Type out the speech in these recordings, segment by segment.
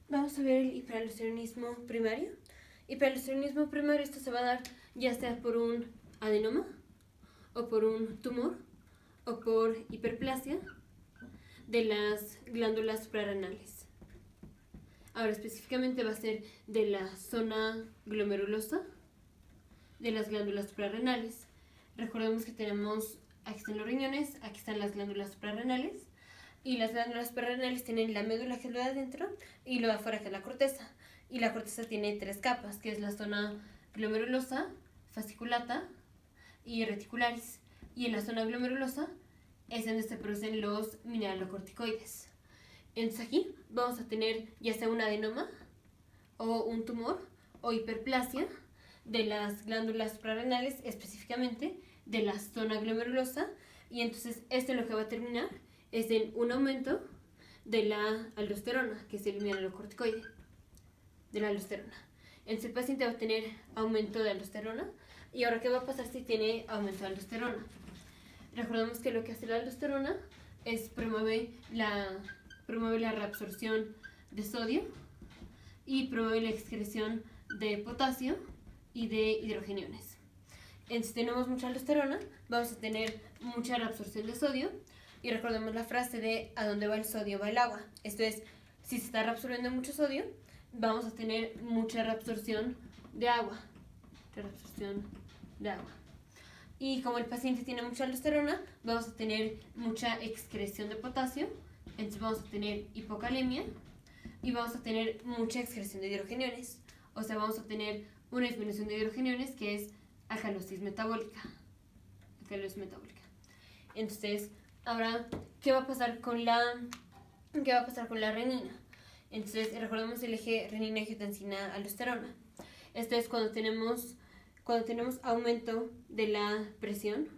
Vamos a ver el hiperaldosteronismo primario. Hiperaldosteronismo primario, esto se va a dar ya sea por un adenoma, o por un tumor, o por hiperplasia de las glándulas suprarrenales. Ahora específicamente va a ser de la zona glomerulosa de las glándulas suprarrenales. Recordemos que tenemos, aquí están los riñones, aquí están las glándulas suprarrenales, y las glándulas suprarrenales tienen la médula, que es lo de adentro, y lo de afuera, que es la corteza. Y la corteza tiene 3 capas, que es la zona glomerulosa, fasciculata y reticularis. Y en la zona glomerulosa es donde se producen los mineralocorticoides. Entonces aquí vamos a tener ya sea un adenoma, o un tumor, o hiperplasia de las glándulas suprarrenales, específicamente de la zona glomerulosa, y entonces esto lo que va a terminar es en un aumento de la aldosterona, que es el mineralocorticoide de la aldosterona. Entonces el paciente va a tener aumento de aldosterona. Y ahora, ¿qué va a pasar si tiene aumento de aldosterona? Recordemos que lo que hace la aldosterona es promueve la reabsorción de sodio y promueve la excreción de potasio y de hidrogeniones. Entonces, si tenemos mucha aldosterona, vamos a tener mucha reabsorción de sodio. Y recordemos la frase de a dónde va el sodio va el agua. Esto es, si se está reabsorbiendo mucho sodio, vamos a tener mucha reabsorción de agua. Reabsorción de agua. Y como el paciente tiene mucha aldosterona, vamos a tener mucha excreción de potasio. Entonces vamos a tener hipocalemia y vamos a tener mucha excreción de hidrogeniones. O sea, vamos a tener una disminución de hidrogeniones, que es alcalosis metabólica. Alcalosis metabólica. Entonces, ahora, ¿qué va a pasar con la renina? Entonces, recordemos el eje renina-angiotensina-aldosterona. Esto es cuando tenemos aumento de la presión,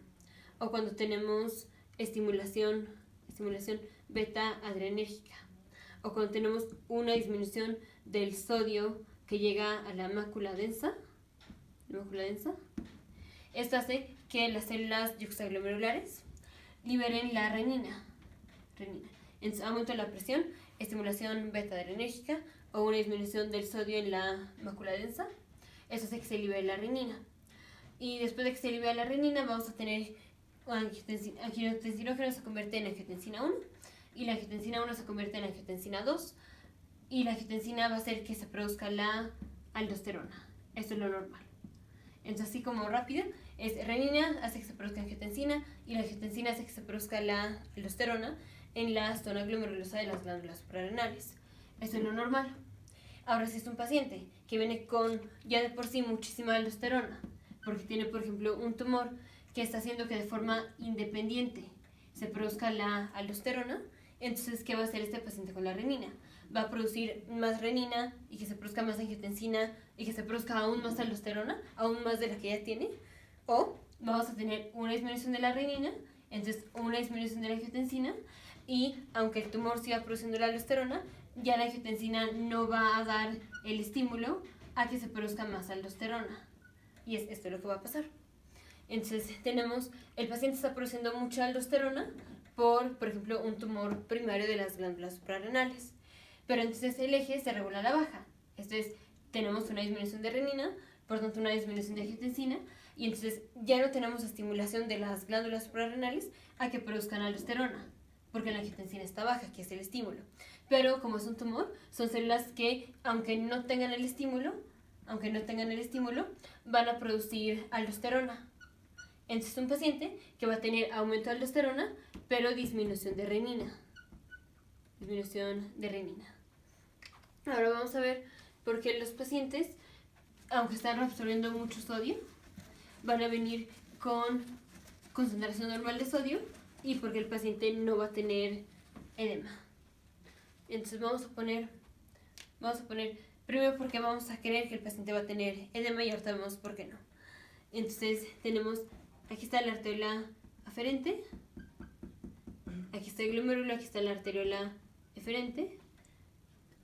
o cuando tenemos estimulación beta adrenérgica, o cuando tenemos una disminución del sodio que llega a la mácula densa. Esto hace que las células yuxtaglomerulares liberen la renina. Entonces, aumento de la presión, estimulación beta adrenérgica o una disminución del sodio en la mácula densa. Eso hace que se libere la renina. Y después de que se libere la renina, vamos a tener angiotensinógeno se convierte en angiotensina 1, y la angiotensina 1 se convierte en angiotensina 2, y la angiotensina va a hacer que se produzca la aldosterona. Esto es lo normal. Entonces, así como rápido, es renina hace que se produzca angiotensina, y la angiotensina hace que se produzca la aldosterona en la zona glomerulosa de las glándulas suprarrenales. Esto es lo normal. Ahora, si es un paciente que viene con ya de por sí muchísima aldosterona, porque tiene, por ejemplo, un tumor que está haciendo que de forma independiente se produzca la aldosterona, entonces, ¿qué va a hacer este paciente con la renina? Va a producir más renina y que se produzca más angiotensina y que se produzca aún más aldosterona, aún más de la que ya tiene. O vamos a tener una disminución de la renina, entonces una disminución de la angiotensina, y aunque el tumor siga produciendo la aldosterona, ya la angiotensina no va a dar el estímulo a que se produzca más aldosterona. Y es esto lo que va a pasar. Entonces tenemos, el paciente está produciendo mucha aldosterona por ejemplo, un tumor primario de las glándulas suprarrenales. Pero entonces el eje se regula a la baja. Esto es, tenemos una disminución de renina, por tanto una disminución de angiotensina, y entonces ya no tenemos estimulación de las glándulas suprarrenales a que produzcan aldosterona, porque la angiotensina está baja, que es el estímulo. Pero como es un tumor, son células que, aunque no tengan el estímulo, van a producir aldosterona. Entonces es un paciente que va a tener aumento de aldosterona, pero disminución de renina. Ahora vamos a ver por qué los pacientes, aunque están absorbiendo mucho sodio, van a venir con concentración normal de sodio, y porque el paciente no va a tener edema. Entonces vamos a poner primero porque vamos a creer que el paciente va a tener edema, y ahorita vemos por qué no. Entonces tenemos, aquí está la arteriola aferente, aquí está el glomérulo, aquí está la arteriola eferente,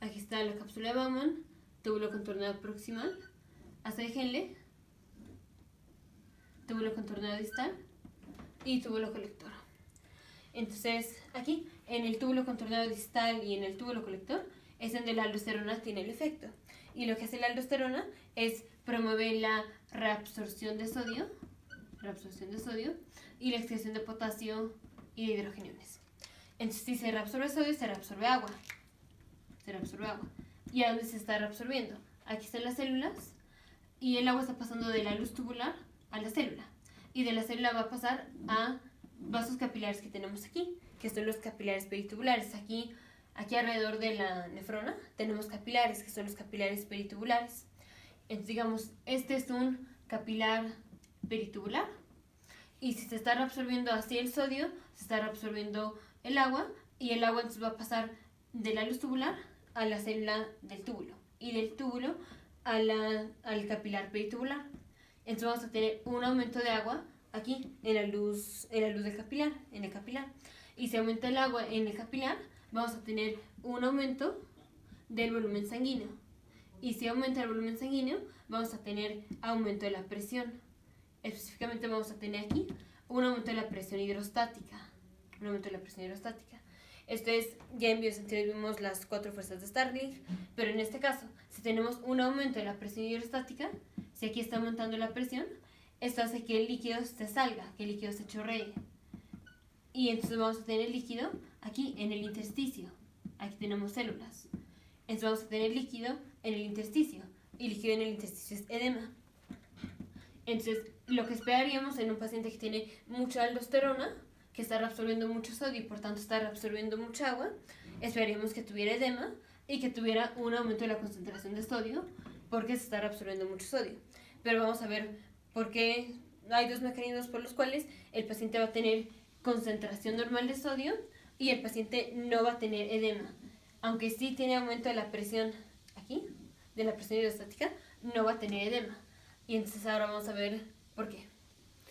aquí está la cápsula de Bowman, túbulo contorneado proximal, asa de Henle, túbulo contorneado distal y túbulo colector. Entonces aquí, en el túbulo contorneado distal y en el túbulo colector, es donde la aldosterona tiene el efecto. Y lo que hace la aldosterona es promover la reabsorción de sodio y la excreción de potasio y de hidrogeniones. Entonces, si se reabsorbe sodio, se reabsorbe agua. ¿Y a dónde se está reabsorbiendo? Aquí están las células y el agua está pasando de la luz tubular a la célula. Y de la célula va a pasar a vasos capilares que tenemos aquí, que son los capilares peritubulares. Aquí alrededor de la nefrona tenemos capilares, que son los capilares peritubulares. Entonces, digamos, este es un capilar peritubular. Y si se está reabsorbiendo así el sodio, se está reabsorbiendo el agua, y el agua entonces va a pasar de la luz tubular a la célula del túbulo, y del túbulo al capilar peritubular. Entonces vamos a tener un aumento de agua aquí en la luz del capilar, en el capilar. Y si aumenta el agua en el capilar, vamos a tener un aumento del volumen sanguíneo. Y si aumenta el volumen sanguíneo, vamos a tener aumento de la presión. Específicamente vamos a tener aquí un aumento de la presión hidrostática. Esto es, ya en biosensores vimos las 4 fuerzas de Starling, pero en este caso, si tenemos un aumento de la presión hidrostática, si aquí está aumentando la presión, esto hace que el líquido se salga, que el líquido se chorree. Y entonces vamos a tener líquido aquí en el intersticio. Aquí tenemos células. Entonces vamos a tener líquido en el intersticio. Y líquido en el intersticio es edema. Entonces, lo que esperaríamos en un paciente que tiene mucha aldosterona, que está reabsorbiendo mucho sodio y por tanto está reabsorbiendo mucha agua, esperaríamos que tuviera edema y que tuviera un aumento de la concentración de sodio porque se está reabsorbiendo mucho sodio. Pero vamos a ver por qué hay 2 mecanismos por los cuales el paciente va a tener concentración normal de sodio y el paciente no va a tener edema. Aunque sí tiene aumento de la presión aquí, de la presión hidrostática, no va a tener edema. Y entonces ahora vamos a ver por qué.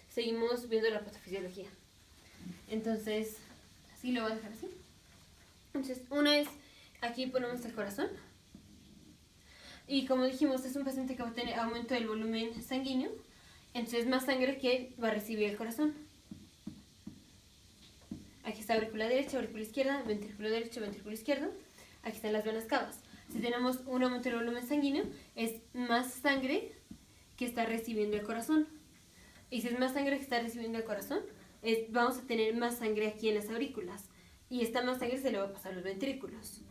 Seguimos viendo la patofisiología. Entonces, así lo voy a dejar así. Entonces, una es, aquí ponemos el corazón. Y como dijimos, es un paciente que va a tener aumento del volumen sanguíneo. Entonces, más sangre que va a recibir el corazón. Aquí está aurícula derecha, aurícula izquierda, ventrículo derecho, ventrículo izquierdo. Aquí están las venas cavas. Si tenemos un aumento del volumen sanguíneo, es más sangre que está recibiendo el corazón. Y si es más sangre que está recibiendo el corazón, vamos a tener más sangre aquí en las aurículas. Y esta más sangre se le va a pasar a los ventrículos.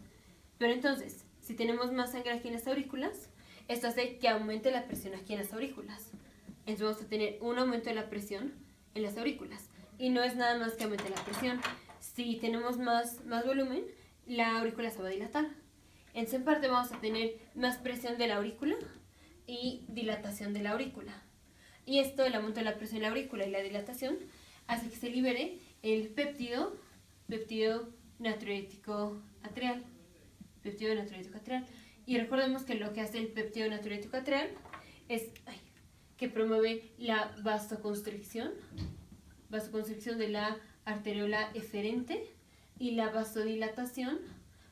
Pero entonces, si tenemos más sangre aquí en las aurículas, esto hace que aumente la presión aquí en las aurículas. Entonces vamos a tener un aumento de la presión en las aurículas. Y no es nada más que aumente la presión. Si tenemos más volumen, la aurícula se va a dilatar. Entonces en parte vamos a tener más presión de la aurícula y dilatación de la aurícula. Y esto, el aumento de la presión en la aurícula y la dilatación, hace que se libere el péptido natriurético atrial. Y recordemos que lo que hace el péptido natriurético atrial es que promueve la vasoconstricción de la arteriola eferente y la vasodilatación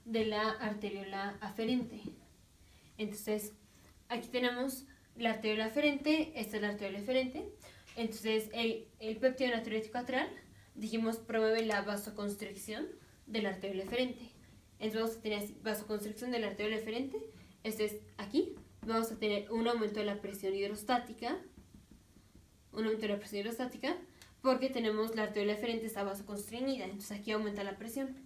de la arteriola aferente. Entonces, aquí tenemos la arteriola aferente, esta es la arteriola eferente. Entonces, el péptido natriurético atrial, dijimos, promueve la vasoconstricción de la arteriola eferente. Entonces, vamos a tener vasoconstricción de la arteriola eferente. Este es aquí. Vamos a tener un aumento de la presión hidrostática. Porque tenemos la arteriola eferente está vasoconstreñida. Entonces, aquí aumenta la presión.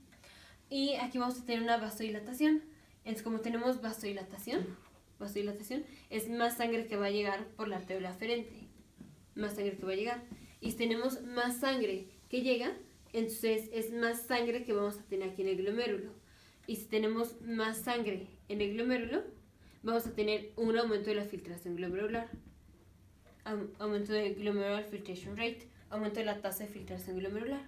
Y aquí vamos a tener una vasodilatación. Entonces, como tenemos vasodilatación, es más sangre que va a llegar por la arteriola aferente. Y si tenemos más sangre que llega, entonces es más sangre que vamos a tener aquí en el glomérulo. Y si tenemos más sangre en el glomérulo, vamos a tener un aumento de la filtración glomerular. Aumento de glomerular filtration rate, aumento de la tasa de filtración glomerular.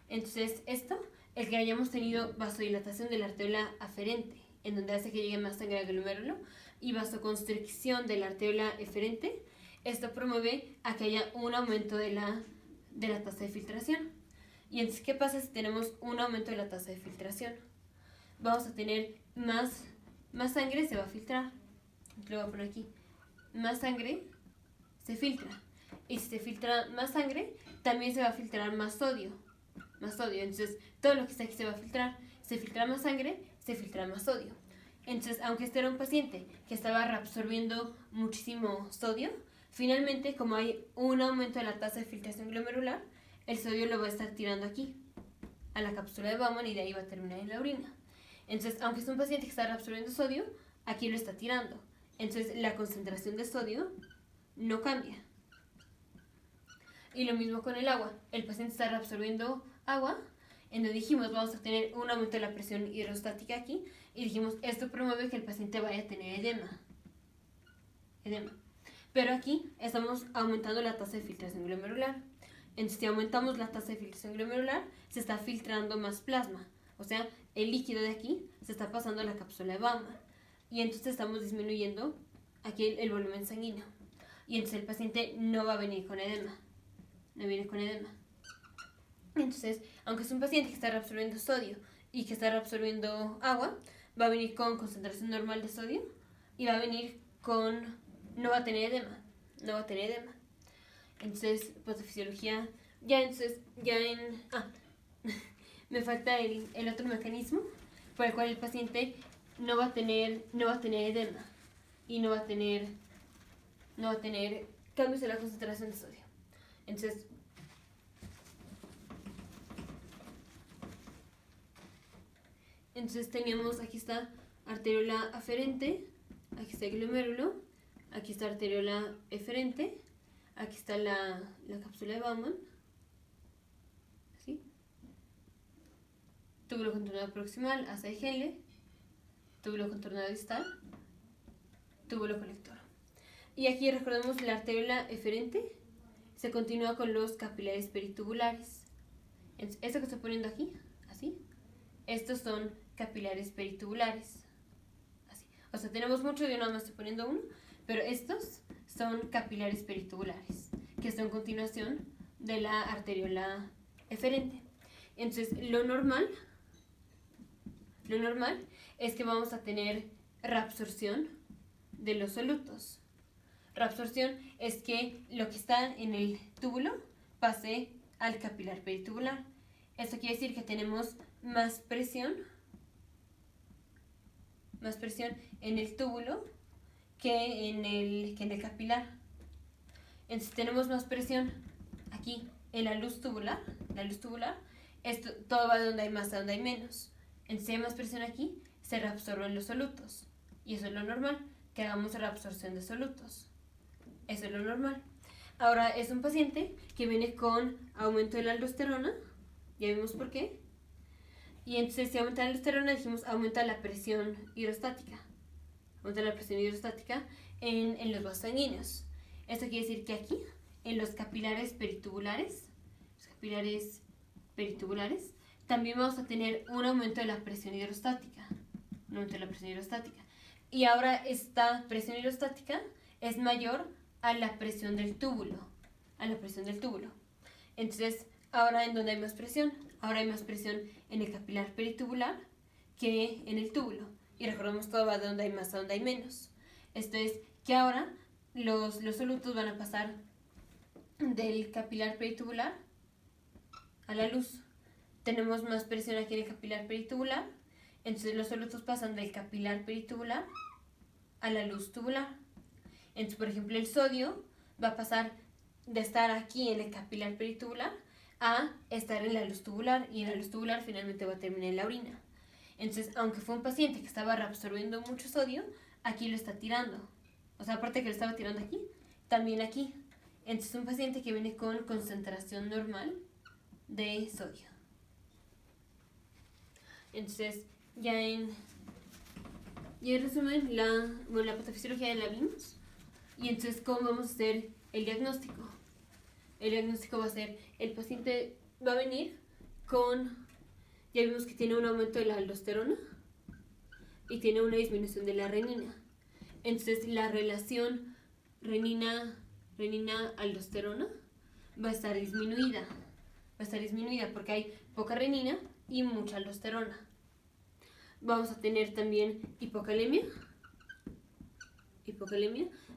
Entonces esto, el que hayamos tenido vasodilatación de la arteriola aferente, en donde hace que llegue más sangre al glomérulo, y vasoconstricción de la arteriola eferente, esto promueve a que haya un aumento de la tasa de filtración. Y entonces, ¿qué pasa si tenemos un aumento de la tasa de filtración? Vamos a tener más sangre se va a filtrar. Lo voy a poner aquí. Más sangre se filtra. Y si se filtra más sangre, también se va a filtrar más sodio. Entonces, todo lo que está aquí se va a filtrar. Se filtra más sangre, se filtra más sodio. Entonces, aunque este era un paciente que estaba reabsorbiendo muchísimo sodio, finalmente, como hay un aumento de la tasa de filtración glomerular, el sodio lo va a estar tirando aquí, a la cápsula de Bowman, y de ahí va a terminar en la orina. Entonces, aunque es un paciente que está reabsorbiendo sodio, aquí lo está tirando. Entonces, la concentración de sodio no cambia. Y lo mismo con el agua. El paciente está reabsorbiendo agua, en donde dijimos vamos a tener un aumento de la presión hidrostática aquí, y dijimos esto promueve que el paciente vaya a tener edema. Pero aquí estamos aumentando la tasa de filtración glomerular. Entonces, si aumentamos la tasa de filtración glomerular, se está filtrando más plasma. O sea, el líquido de aquí se está pasando a la cápsula de Bowman. Y entonces estamos disminuyendo aquí el volumen sanguíneo. Y entonces el paciente no va a venir con edema. No viene con edema. Entonces, aunque es un paciente que está reabsorbiendo sodio y que está reabsorbiendo agua, va a venir con concentración normal de sodio y va a venir con... no va a tener edema. No va a tener edema. Entonces, patofisiología... ya en... me falta el otro mecanismo por el cual el paciente no va a tener edema y no va a tener cambios en la concentración de sodio. Entonces tenemos, aquí está arteriola aferente, aquí está el glomérulo, aquí está arteriola eferente, aquí está la cápsula de Bowman, ¿sí? Túbulo contornado proximal, asa de Henle, túbulo contornado distal, túbulo colector. Y aquí recordemos la arteriola eferente se continúa con los capilares peritubulares. Esto que estoy poniendo aquí, así, estos son capilares peritubulares. Así. O sea, tenemos mucho, yo nada más estoy poniendo uno, pero estos son capilares peritubulares, que son continuación de la arteriola eferente. Entonces, lo normal es que vamos a tener reabsorción de los solutos. Reabsorción es que lo que está en el túbulo pase al capilar peritubular. Esto quiere decir que tenemos más presión en el túbulo que en el capilar. Entonces tenemos más presión aquí en la luz tubular. Esto, todo va de donde hay más a donde hay menos. Entonces si hay más presión aquí, se reabsorben los solutos. Y eso es lo normal, que hagamos reabsorción de solutos. Eso es lo normal. Ahora es un paciente que viene con aumento de la aldosterona. Ya vimos por qué. Y entonces si aumenta la aldosterona, dijimos aumenta la presión hidrostática. Aumenta la presión hidrostática en los vasos sanguíneos. Esto quiere decir que aquí, en los capilares peritubulares, también vamos a tener un aumento de la presión hidrostática. Un aumento de la presión hidrostática. Y ahora esta presión hidrostática es mayor a la presión del túbulo. Entonces, ahora en donde hay más presión, ahora hay más presión en el capilar peritubular que en el túbulo. Y recordemos, todo va de donde hay más a donde hay menos. Esto es que ahora los solutos van a pasar del capilar peritubular a la luz. Tenemos más presión aquí en el capilar peritubular, entonces los solutos pasan del capilar peritubular a la luz tubular. Entonces, por ejemplo, el sodio va a pasar de estar aquí en el capilar peritubular a estar en la luz tubular, y en la luz tubular finalmente va a terminar en la orina. Entonces, aunque fue un paciente que estaba reabsorbiendo mucho sodio, aquí lo está tirando. O sea, aparte que lo estaba tirando aquí, también aquí. Entonces, un paciente que viene con concentración normal de sodio. Entonces, ya en resumen, la patofisiología ya la vimos. Y entonces, ¿cómo vamos a hacer el diagnóstico? El diagnóstico va a ser, el paciente va a venir con, ya vimos que tiene un aumento de la aldosterona y tiene una disminución de la renina. Entonces, la relación renina-aldosterona va a estar disminuida. Porque hay poca renina y mucha aldosterona. Vamos a tener también hipocalemia.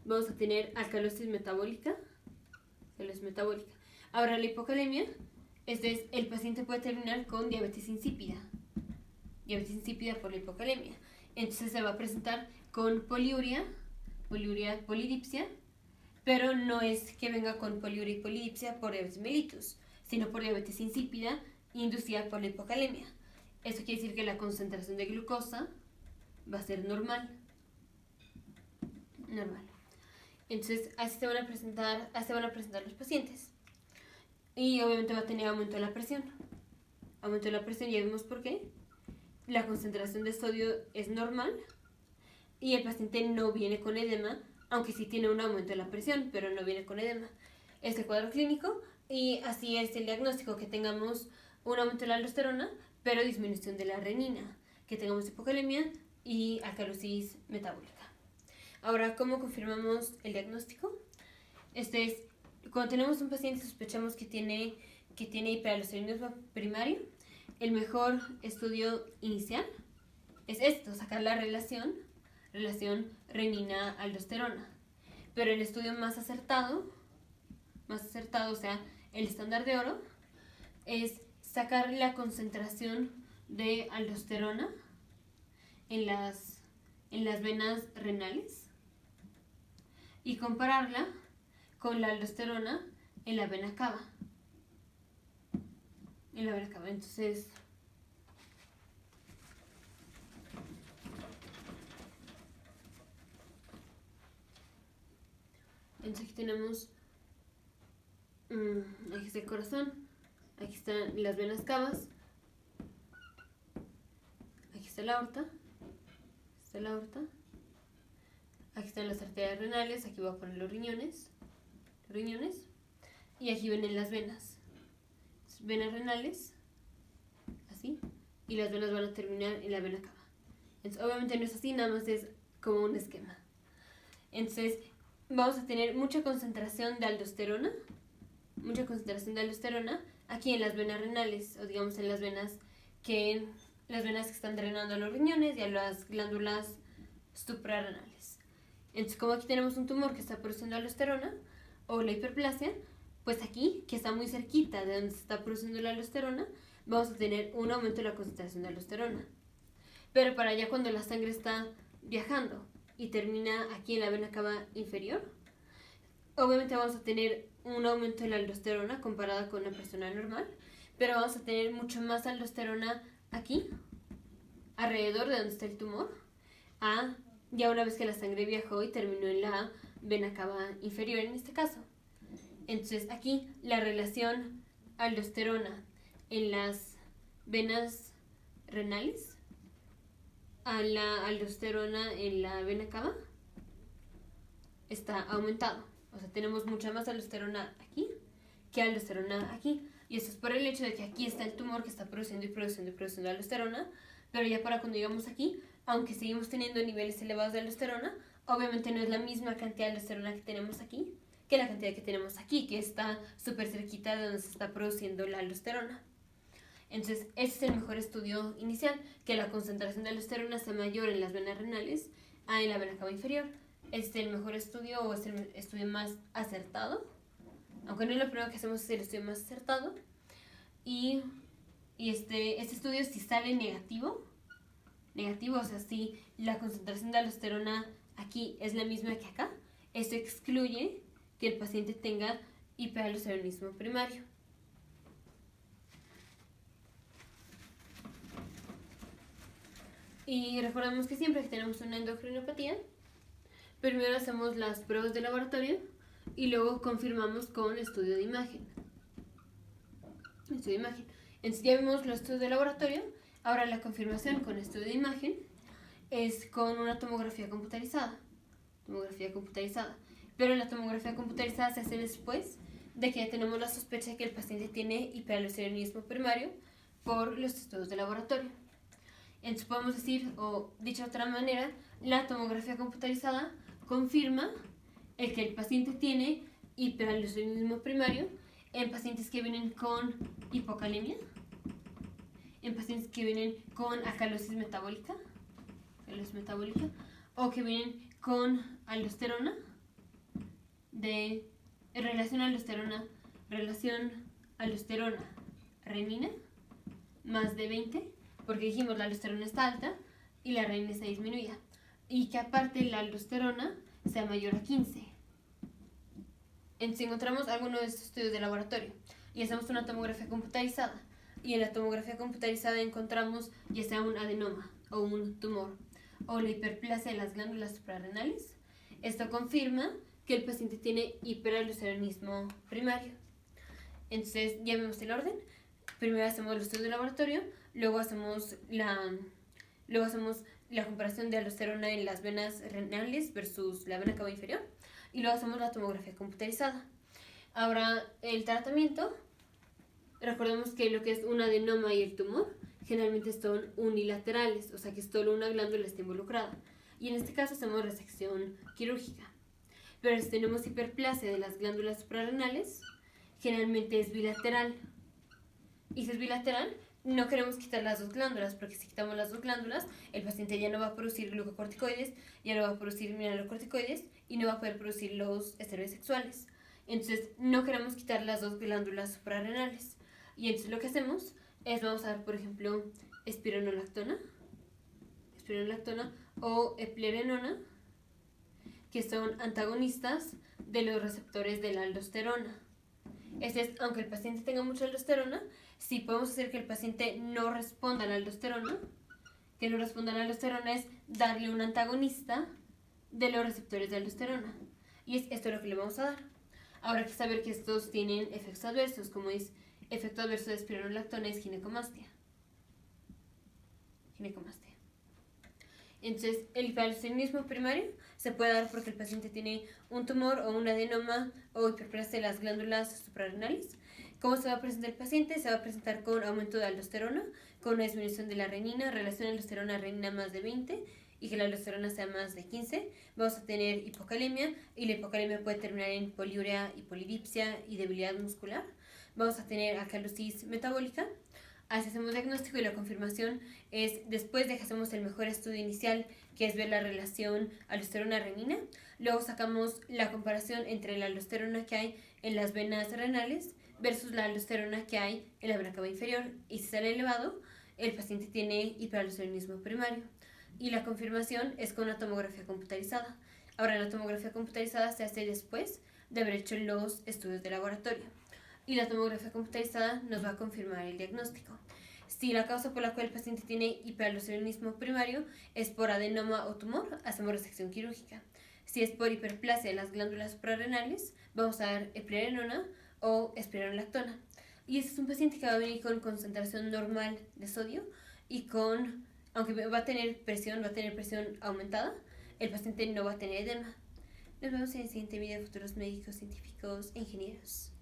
Vamos a tener alcalosis metabólica. Ahora, la hipocalemia, el paciente puede terminar con diabetes insípida por la hipocalemia. entonces se va a presentar con poliuria, polidipsia, pero no es que venga con poliuria y polidipsia por diabetes mellitus, sino por diabetes insípida inducida por la hipocalemia. Eso quiere decir que la concentración de glucosa va a ser normal. Entonces, así se van a presentar los pacientes. Y obviamente va a tener aumento de la presión. Aumento de la presión, ya vimos por qué. La concentración de sodio es normal y el paciente no viene con edema, aunque sí tiene un aumento de la presión, pero no viene con edema. Es el cuadro clínico y así es el diagnóstico, que tengamos un aumento de la aldosterona, pero disminución de la renina, que tengamos hipocalemia y alcalosis metabólica. Ahora, ¿cómo confirmamos el diagnóstico? Cuando tenemos un paciente y sospechamos que tiene hiperaldosteronismo primario, el mejor estudio inicial es sacar la relación renina-aldosterona. Pero el estudio más acertado, o sea, el estándar de oro, es sacar la concentración de aldosterona en las venas renales y compararla con la aldosterona en la vena cava. Entonces, aquí tenemos, aquí está el corazón, aquí están las venas cavas, aquí está la aorta, aquí están las arterias renales, aquí voy a poner los riñones, y aquí vienen las venas renales, así, y las venas van a terminar en la vena cava. Entonces, obviamente no es así, nada más es como un esquema. Entonces, vamos a tener mucha concentración de aldosterona aquí en las venas renales, o digamos en las venas que están drenando a los riñones y a las glándulas suprarrenales. Entonces, como aquí tenemos un tumor que está produciendo aldosterona, o la hiperplasia, pues aquí, que está muy cerquita de donde se está produciendo la aldosterona, vamos a tener un aumento de la concentración de aldosterona. Pero para allá, cuando la sangre está viajando y termina aquí en la vena cava inferior, obviamente vamos a tener un aumento de la aldosterona comparada con una persona normal, pero vamos a tener mucho más aldosterona aquí, alrededor de donde está el tumor, ya una vez que la sangre viajó y terminó en la vena cava inferior en este caso. Entonces aquí la relación aldosterona en las venas renales a la aldosterona en la vena cava está aumentado. O sea, tenemos mucha más aldosterona aquí que aldosterona aquí. Y eso es por el hecho de que aquí está el tumor que está produciendo aldosterona, pero ya para cuando llegamos aquí, aunque seguimos teniendo niveles elevados de aldosterona, obviamente no es la misma cantidad de aldosterona que tenemos aquí que la cantidad que tenemos aquí, que está súper cerquita de donde se está produciendo la aldosterona. Entonces, ese es el mejor estudio inicial, que la concentración de aldosterona sea mayor en las venas renales a en la vena cava inferior. Este es el mejor estudio, o es el estudio más acertado, aunque no es lo primero que hacemos, es el estudio más acertado. Y este estudio, si sale negativo, o sea, si la concentración de aldosterona aquí es la misma que acá, esto excluye que el paciente tenga hiperaldosteronismo primario. Y recordemos que siempre que tenemos una endocrinopatía, primero hacemos las pruebas de laboratorio y luego confirmamos con estudio de imagen. Entonces ya vimos los estudios de laboratorio, ahora la confirmación con estudio de imagen es con una tomografía computarizada. Pero la tomografía computarizada se hace después de que ya tenemos la sospecha de que el paciente tiene hiperaldosteronismo primario por los estudios de laboratorio. Entonces podemos decir, o dicho de otra manera, la tomografía computarizada confirma que el paciente tiene hiperaldosteronismo primario en pacientes que vienen con hipocalemia, en pacientes que vienen con alcalosis metabólica, o que vienen con aldosterona, de relación aldosterona renina más de 20, porque dijimos la aldosterona está alta, y la renina está disminuida. Y que aparte la aldosterona sea mayor a 15. Entonces encontramos algunos de estos estudios de laboratorio y hacemos una tomografía computarizada. Y en la tomografía computarizada encontramos ya sea un adenoma o un tumor o la hiperplasia de las glándulas suprarrenales. Esto confirma que el paciente tiene hiperaldosteronismo primario. Entonces ya vemos el orden. Primero hacemos los estudios de laboratorio, luego hacemos la comparación de aldosterona en las venas renales versus la vena cava inferior y luego hacemos la tomografía computarizada. Ahora, el tratamiento, recordemos que lo que es un adenoma y el tumor generalmente son unilaterales, o sea que solo una glándula está involucrada. Y en este caso hacemos resección quirúrgica. Pero si tenemos hiperplasia de las glándulas suprarrenales, generalmente es bilateral. Y si es bilateral, no queremos quitar las dos glándulas, porque si quitamos las dos glándulas, el paciente ya no va a producir glucocorticoides, ya no va a producir mineralocorticoides y no va a poder producir los esteroides sexuales. Entonces, no queremos quitar las dos glándulas suprarrenales. Y entonces lo que hacemos es, vamos a dar, por ejemplo, espironolactona o eplerenona, que son antagonistas de los receptores de la aldosterona. Aunque el paciente tenga mucha aldosterona, si podemos hacer que el paciente no responda a la aldosterona, que no responda a la aldosterona es darle un antagonista de los receptores de aldosterona. Y esto es lo que le vamos a dar. Ahora hay que saber que estos tienen efectos adversos, como es efecto adverso de espironolactona es ginecomastia. Entonces, el hiperaldosteronismo primario se puede dar porque el paciente tiene un tumor o un adenoma o hiperplasia de las glándulas suprarrenales. ¿Cómo se va a presentar el paciente? Se va a presentar con aumento de aldosterona, con una disminución de la renina, relación aldosterona-renina más de 20 y que la aldosterona sea más de 15. Vamos a tener hipocalemia y la hipocalemia puede terminar en poliuria, hipolidipsia y debilidad muscular. Vamos a tener alcalosis metabólica. Así hacemos diagnóstico y la confirmación es después de que hacemos el mejor estudio inicial, que es ver la relación aldosterona-renina. Luego sacamos la comparación entre la aldosterona que hay en las venas renales versus la aldosterona que hay en la vena cava inferior. Y si sale elevado, el paciente tiene hiperaldosteronismo primario. Y la confirmación es con una tomografía computarizada. Ahora, la tomografía computarizada se hace después de haber hecho los estudios de laboratorio. Y la tomografía computarizada nos va a confirmar el diagnóstico. Si la causa por la cual el paciente tiene hiperaldosteronismo primario es por adenoma o tumor, hacemos resección quirúrgica. Si es por hiperplasia de las glándulas suprarrenales, vamos a dar eplerenona o espironolactona. Y este es un paciente que va a venir con concentración normal de sodio y aunque va a tener presión aumentada, el paciente no va a tener edema. Nos vemos en el siguiente video de futuros médicos, científicos e ingenieros.